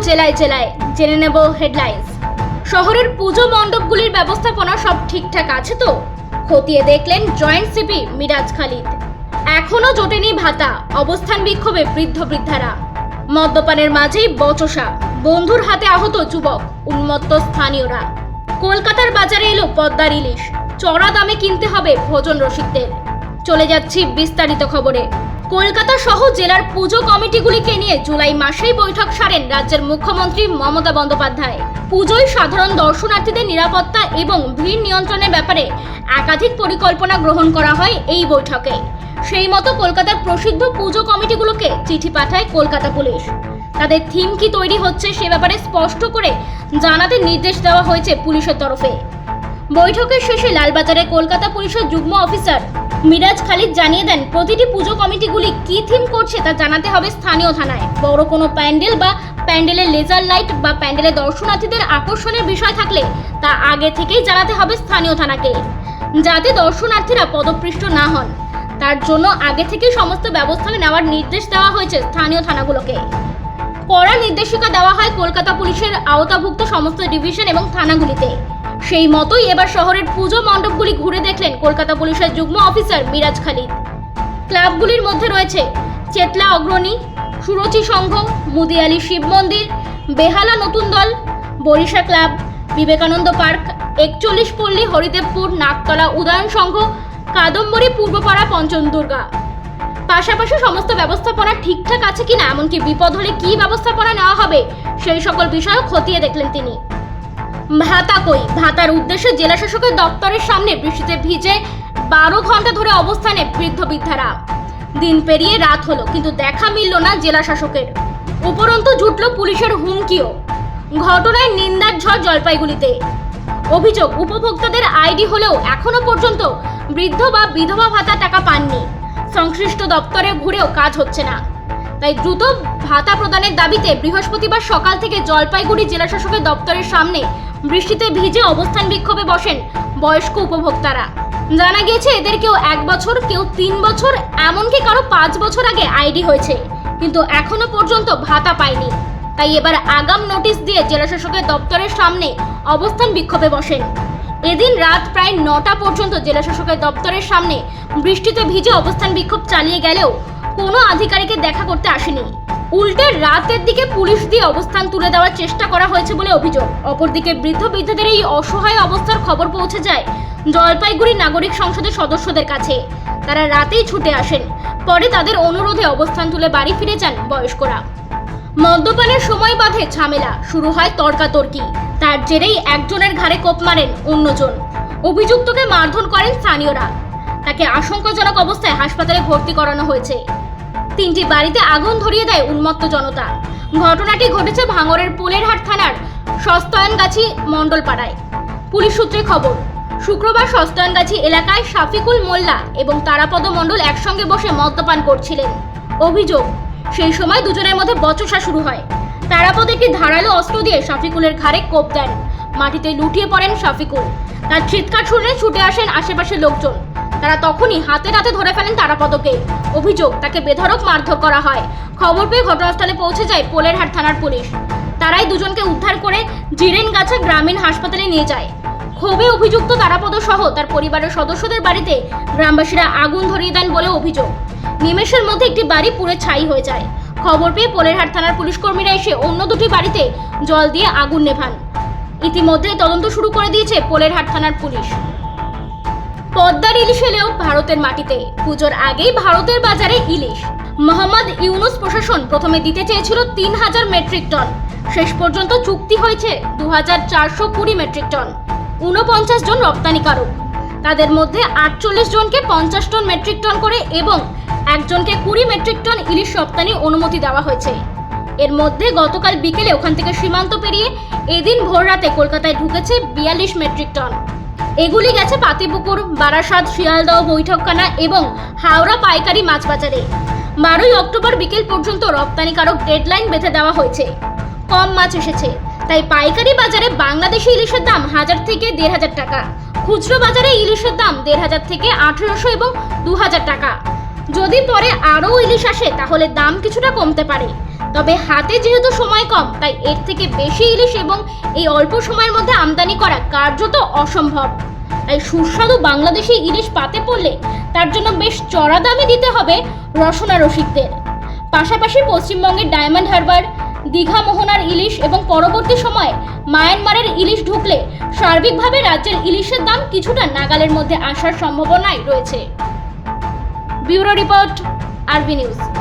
জেলায় জেলায়, জেনে নেব হেডলাইন্স। শহরের পুজো মণ্ডপগুলির ব্যবস্থাপনা সব ঠিকঠাক আছে তো? খতিয়ে দেখলেন জয়েন্ট সিপি মিরাজ খালিদ। এখনো জোটেনি ভাতা, অবস্থান বিক্ষোভে বৃদ্ধ বৃদ্ধারা। মদ্যপানের মাঝেই বচসা, বন্ধুর হাতে আহত যুবক, উন্মত্ত স্থানীয়রা। কলকাতার বাজারে এলো পদ্মার ইলিশ, চড়া দামে কিনতে হবে ভোজন রসিকদের। চলে যাচ্ছি বিস্তারিত খবরে। কলকাতা সহ জেলার পুজো কমিটিগুলিকে নিয়ে জুলাই মাসেই বৈঠক সারেন রাজ্যের মুখ্যমন্ত্রী মমতা বন্দ্যোপাধ্যায়। পুজোয় সাধারণ দর্শনার্থীদের নিরাপত্তা এবং ভিড় নিয়ন্ত্রণের ব্যাপারে একাধিক পরিকল্পনা গ্রহণ করা হয় এই বৈঠকে। সেই মতো কলকাতার প্রসিদ্ধ পুজো কমিটিগুলোকে চিঠি পাঠায় কলকাতা পুলিশ। তাদের থিম কি তৈরি হচ্ছে সে ব্যাপারে স্পষ্ট করে জানাতে নির্দেশ দেওয়া হয়েছে পুলিশের তরফে। বৈঠকের শেষে লালবাজারে কলকাতা পুলিশের যুগ্ম অফিসার মিরাজ খালিদ জানিয়ে দেন, প্রতিটি পুজো কমিটিগুলি কি থিম করছে তা জানাতে হবে স্থানীয় থানায়। বড় কোনো প্যান্ডেল বা প্যান্ডেলের লেজার লাইট বা প্যান্ডেলে দর্শনার্থীদের আকর্ষণের বিষয় থাকলে তা আগে থেকেই জানাতে হবে স্থানীয় থানাকে, যাতে দর্শনার্থীরা পদপৃষ্ট না হন। তার জন্য আগে থেকেই সমস্ত ব্যবস্থা নেওয়ার নির্দেশ দেওয়া হয়েছে স্থানীয় থানাগুলোকে। কড়া নির্দেশিকা দেওয়া হয় কলকাতা পুলিশের আওতাভুক্ত সমস্ত ডিভিশন এবং থানাগুলিতে। সেই মতোই এবার শহরের পুজো মণ্ডপগুলি ঘুরে দেখলেন কলকাতা পুলিশের যুগ্ম অফিসার মিরাজ খালিদ। ক্লাবগুলির মধ্যে রয়েছে চেতলা অগ্রণী, সুরুচি সংঘ, মুদিয়ালি শিব মন্দির, বেহালা নতুন দল, বরিশা ক্লাব, বিবেকানন্দ পার্ক, 41 পল্লী, হরিদেবপুর, নাকতলা উদয়ন সংঘ, কাদম্বরী পূর্বপাড়া, পঞ্চম দুর্গা। পাশাপাশি সমস্ত ব্যবস্থাপনা ঠিকঠাক আছে কিনা, এমনকি বিপদ হলে কি ব্যবস্থাপনা নেওয়া হবে সেই সকল বিষয়ও খতিয়ে দেখলেন তিনি। ভাতা কই? ভাতার উদ্দেশ্যে জেলা শাসকের দপ্তরের সামনে বৃষ্টিতে ভিজে 12 ঘন্টা ধরে অবস্থানে বৃদ্ধ বৃদ্ধারা। দিন পেরিয়ে রাত হলো, কিন্তু দেখা মিলল না জেলা শাসকের। উপরন্তু জুটল পুলিশের হুমকিও। ঘটনায় নিন্দার ঝড় জলপাইগুড়িতে। অভিযোগ, উপভোক্তাদের আইডি হলেও এখনো পর্যন্ত বৃদ্ধ বা বিধবা ভাতা টাকা পাননি। সংশ্লিষ্ট দপ্তরে ঘুরেও কাজ হচ্ছে না। তাই দ্রুত ভাতা প্রদানের দাবিতে বৃহস্পতিবার সকাল থেকে জলপাইগুড়ি জেলা শাসকের দপ্তরের সামনে বৃষ্টিতে ভিজে অবস্থান বিক্ষোভে বসেন বয়স্ক উপভোক্তারা। জানা গিয়েছে এদের কেউ 1 বছর, কেউ 3 বছর, এমনকি কারো 5 বছর আগে আইডি হয়েছে, কিন্তু এখনো পর্যন্ত ভাতা পায়নি। তাই এবার আগাম নোটিশ দিয়ে জেলা শাসকের দপ্তরের সামনে অবস্থান বিক্ষোভে বসেন। এদিন রাত প্রায় 9টা পর্যন্ত জেলা শাসকের দপ্তরের সামনে বৃষ্টিতে ভিজে অবস্থান বিক্ষোভ চালিয়ে গেলেও কোনো আধিকারিকের দেখা করতে আসেনি। উল্টে রাতের দিকে পুলিশ দিয়ে অবস্থান তুলে দেওয়ার চেষ্টা করা হয়েছে বলে অভিযোগ। অপরদিকে বৃদ্ধ বৃদ্ধদের এই অসহায় অবস্থার খবর পৌঁছে যায় জলপাইগুড়ি নাগরিক সংসদের সদস্যদের কাছে। তারা রাতেই ছুটে আসেন। পরে তাদের অনুরোধে অবস্থান তুলে বাড়ি ফিরে যান বয়স্করা। মদ্যপানের সময় বাধে ঝামেলা, শুরু হয় তর্কাতর্কি। তার জেরেই একজনের ঘাড়ে কোপ মারেন অন্যজন। অভিযুক্তকে মারধর করেন স্থানীয়রা। তাকে আশঙ্কাজনক অবস্থায় হাসপাতালে ভর্তি করানো হয়েছে। 3টি বাড়িতে আগুন ধরিয়ে দেয় উন্মত্ত জনতা। ঘটনাটি ঘটেছে ভাঙড়ের পোলেরহাট থানার সস্তায়নগাছি মণ্ডলপাড়ায়। পুলিশ সূত্রে খবর, শুক্রবার সস্তায়নগাছি এলাকায় শাফিকুল মোল্লা এবং তারাপদ মণ্ডল একসঙ্গে বসে মদ্যপান করছিলেন। অভিযোগ, সেই সময় দুজনের মধ্যে বচসা শুরু হয়। তারাপদ একটি ধারালো অস্ত্র দিয়ে শাফিকুলের ঘাড়ে কোপ দেন। মাটিতে লুটিয়ে পড়েন শাফিকুল। তার চিৎকার শুনে ছুটে আসেন আশেপাশের লোকজন। তারা তখনই হাতে নাতে ধরে ফেলেন তারাপদকে। অভিযোগ, তাকে বেধড়ক মারধর করা হয়। খবর পেয়ে ঘটনাস্থলে পৌঁছে যায় পোলেরহাট থানার পুলিশ। তারাই দুজনকে উদ্ধার করে জিরেনগাছা গ্রামীণ হাসপাতালে নিয়ে যায়। ক্ষোভে অভিযুক্ত তারাপদ সহ তার পরিবারের সদস্যদের বাড়িতে গ্রামবাসীরা আগুন ধরিয়ে দেন বলে অভিযোগ। নিমেষের মধ্যে একটি বাড়ি পুড়ে ছাই হয়ে যায়। খবর পেয়ে পোলেরহাট থানার পুলিশ কর্মীরা এসে অন্য 2টি বাড়িতে জল দিয়ে আগুন নেভান। ইতিমধ্যে তদন্ত শুরু করে দিয়েছে পোলেরহাট থানার পুলিশ। পদ্মার ইলিশ এলেও ভারতের মাটিতে। পুজোর আগেই ভারতের বাজারে ইলিশ। মোহাম্মদ ইউনুস প্রশাসন প্রথমে দিতে চেয়েছিল 3000 মেট্রিক টন। শেষ পর্যন্ত চুক্তি হয়েছে 2420 মেট্রিক টন। 49 জন রপ্তানিকারক, তাদের মধ্যে 48 জনকে 50 টন মেট্রিক টন করে এবং একজনকে 20 মেট্রিক টন ইলিশ রপ্তানি অনুমতি দেওয়া হয়েছে। এর মধ্যে গতকাল বিকেলে ওখান থেকে সীমান্ত পেরিয়ে এদিন ভোর রাতে কলকাতায় ঢুকেছে 42 মেট্রিক টন। এগুলি গেছে পাতিপুকুর, বারাসাত, শিয়ালদহ, বৈঠকখানা এবং হাওড়া পাইকারি মাছ বাজারে। 12ই অক্টোবর বিকেল পর্যন্ত রপ্তানিকারক ডেডলাইন বেঁধে দেওয়া হয়েছে। কম মাছ এসেছে, তাই পাইকারি বাজারে বাংলাদেশি ইলিশের দাম 1000 থেকে 1500 টাকা। খুচরো বাজারে ইলিশের দাম 1500 থেকে 1800 এবং 2000 টাকা। যদি পরে আরও ইলিশ আসে তাহলে দাম কিছুটা কমতে পারে, তবে হাতে যেহেতু সময় কম তাই এর থেকে বেশি ইলিশ এবং এই অল্প সময়ের মধ্যে আমদানি করা কার্যত অসম্ভব। তাই সুস্বাদু বাংলাদেশি ইলিশ পাতে পড়লে তার জন্য বেশ চড়া দামে দিতে হবে রসনা রসিকদের। পাশাপাশি পশ্চিমবঙ্গের ডায়মন্ড হারবার, দীঘা মোহনার ইলিশ এবং পরবর্তী সময়ে মায়ানমারের ইলিশ ঢুকলে সার্বিকভাবে রাজ্যের ইলিশের দাম কিছুটা নাগালের মধ্যে আসার সম্ভাবনাই রয়েছে। ব্যুরো রিপোর্ট, আরবি নিউজ।